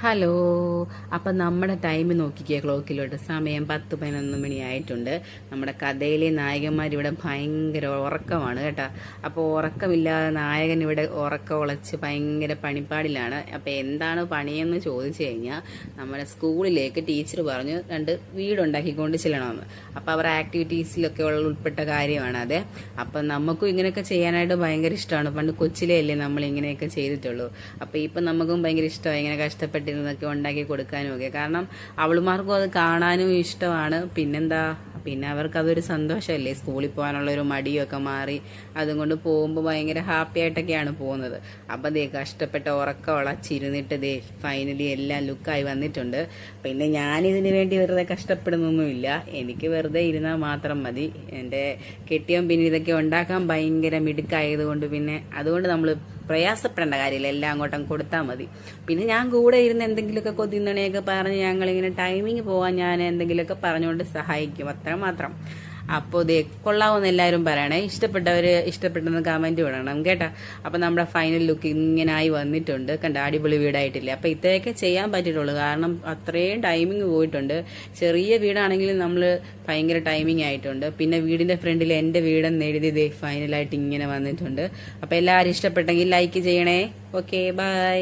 Hello. അപ്പം നമ്മുടെ time നോക്കിക്കേ, ക്ലോക്കിലോട്ട് സമയം 10-11 മണിയായിട്ടുണ്ട്. നമ്മുടെ കഥയിലെ നായകന്മാർ ഇവിടെ ഭയങ്കര ഉറക്കമാണ് കേട്ടോ. അപ്പോൾ ഉറക്കമില്ലാതെ നായകൻ ഇവിടെ ഉറക്കം ഉളച്ച് ഭയങ്കര പണിപ്പാടിലാണ്. അപ്പോൾ എന്താണ് പണിയെന്ന് ചോദിച്ചു കഴിഞ്ഞാൽ, നമ്മുടെ സ്കൂളിലേക്ക് ടീച്ചർ പറഞ്ഞു 2 വീടുണ്ടാക്കിക്കൊണ്ട് ചെല്ലണമെന്ന്. അപ്പോൾ അവർ ആക്ടിവിറ്റീസിലൊക്കെ ഉൾപ്പെട്ട കാര്യമാണ് അത്. അപ്പം നമുക്കും ഇങ്ങനെയൊക്കെ ചെയ്യാനായിട്ട് ഭയങ്കര ഇഷ്ടമാണ്. പണ്ട് കൊച്ചിലേ അല്ലേ നമ്മൾ ഇങ്ങനെയൊക്കെ ചെയ്തിട്ടുള്ളൂ. അപ്പോൾ ഇപ്പം നമുക്കും ഭയങ്കര ഇഷ്ടമായി ഇങ്ങനെ കഷ്ടപ്പെട്ട് ൊക്കെ ഉണ്ടാക്കി കൊടുക്കാനും ഒക്കെ. കാരണം അവളുമാർക്കും അത് കാണാനും ഇഷ്ടമാണ്. പിന്നെ അവർക്ക് അതൊരു സന്തോഷമല്ലേ, സ്കൂളിൽ പോകാനുള്ള ഒരു മടിയൊക്കെ മാറി അതും കൊണ്ട് പോകുമ്പോൾ ഭയങ്കര ഹാപ്പി ആയിട്ടൊക്കെയാണ് പോകുന്നത്. അപ്പം കഷ്ടപ്പെട്ട ഉറക്കം ഉളച്ചിരുന്നിട്ട് ഫൈനലി എല്ലാം ലുക്കായി വന്നിട്ടുണ്ട്. പിന്നെ ഞാനിതിന് വേണ്ടി വെറുതെ കഷ്ടപ്പെടുന്നൊന്നുമില്ല. എനിക്ക് വെറുതെ ഇരുന്നാൽ മാത്രം മതി. എൻ്റെ കെട്ടിയവൻ പിന്നെ ഇതൊക്കെ ഉണ്ടാക്കാൻ ഭയങ്കര മിടുക്കായതുകൊണ്ട് പിന്നെ അതുകൊണ്ട് നമ്മൾ പ്രയാസപ്പെടേണ്ട കാര്യമില്ല, എല്ലാം അങ്ങോട്ടും കൊടുത്താൽ മതി. പിന്നെ ഞാൻ കൂടെ ഇരുന്ന് എന്തെങ്കിലുമൊക്കെ കൊതിന്നണയൊക്കെ പറഞ്ഞ് ഞങ്ങളിങ്ങനെ ടൈമിങ് പോകാൻ ഞാൻ എന്തെങ്കിലുമൊക്കെ പറഞ്ഞുകൊണ്ട് സഹായിക്കും, അത്ര മാത്രം. അപ്പോൾ കൊള്ളാവുന്ന എല്ലാവരും പറയണേ. ഇഷ്ടപ്പെട്ടെന്ന് കമൻറ്റ് വിടണം കേട്ടോ. അപ്പം നമ്മുടെ ഫൈനൽ ലുക്ക് ഇങ്ങനെ ആയി വന്നിട്ടുണ്ട്. കണ്ട, അടിപൊളി വീടായിട്ടില്ല. അപ്പം ഇത്രയൊക്കെ ചെയ്യാൻ പറ്റിയിട്ടുള്ളൂ, കാരണം അത്രയും ടൈമിങ് പോയിട്ടുണ്ട്. ചെറിയ വീടാണെങ്കിലും നമ്മൾ ഭയങ്കര ടൈമിങ് ആയിട്ടുണ്ട്. പിന്നെ വീടിൻ്റെ ഫ്രണ്ടിൽ എൻ്റെ വീടെന്ന് എഴുതി ഫൈനലായിട്ട് ഇങ്ങനെ വന്നിട്ടുണ്ട്. അപ്പം എല്ലാവരും ഇഷ്ടപ്പെട്ടെങ്കിൽ ലൈക്ക് ചെയ്യണേ. Okay, by.